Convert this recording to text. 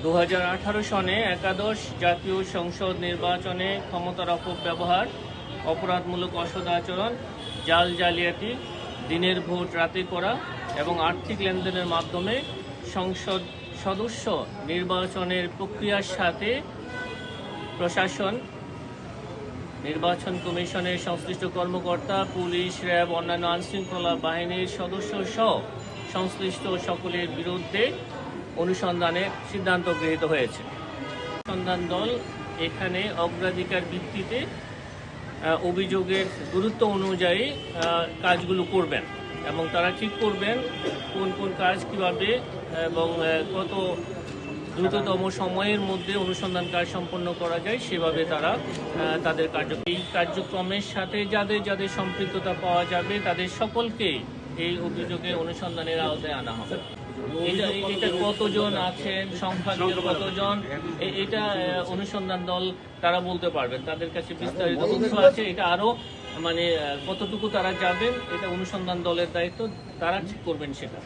2018 সনে একাদশ জাতীয় সংসদ নির্বাচনে ক্ষমতার অপব্যবহার, অপরাধমূলক অসদাচরণ, জালিয়াতি, দিনের ভোট রাতে করা এবং আর্থিক লেনদেনের মাধ্যমে সংসদ সদস্য নির্বাচনের প্রক্রিয়ার সাথে প্রশাসন, নির্বাচন কমিশনের সংশ্লিষ্ট কর্মকর্তা, পুলিশ, র্যাব, অন্যান্য আইনশৃঙ্খলা বাহিনীর সদস্য সহ সংশ্লিষ্ট সকলের বিরুদ্ধে অনুসন্ধানের সিদ্ধান্ত গৃহীত হয়েছে। অনুসন্ধান দল এখানে অগ্রাধিকার ভিত্তিতে অভিযোগের গুরুত্ব অনুযায়ী কাজগুলো করবেন এবং তারা ঠিক করবেন কোন কোন কাজ কিভাবে এবং কত দ্রুততম সময়ের মধ্যে অনুসন্ধান কাজ সম্পন্ন করা যায় সেভাবে তারা তাদের এই কার্যক্রমের সাথে যাদের যাদের সম্পৃক্ততা পাওয়া যাবে তাদের সকলকে এই অভিযোগে অনুসন্ধানের আওতায় আনা হবে। এটা কতজন আছেন, সংখ্যা কতজন, এটা অনুসন্ধান দল তারা বলতে পারবেন, তাদের কাছে বিস্তারিত তথ্য আছে। এটা আরো কতটুকু তারা যাবেন এটা অনুসন্ধান দলের দায়িত্ব, তারা ঠিক করবেন সেটা।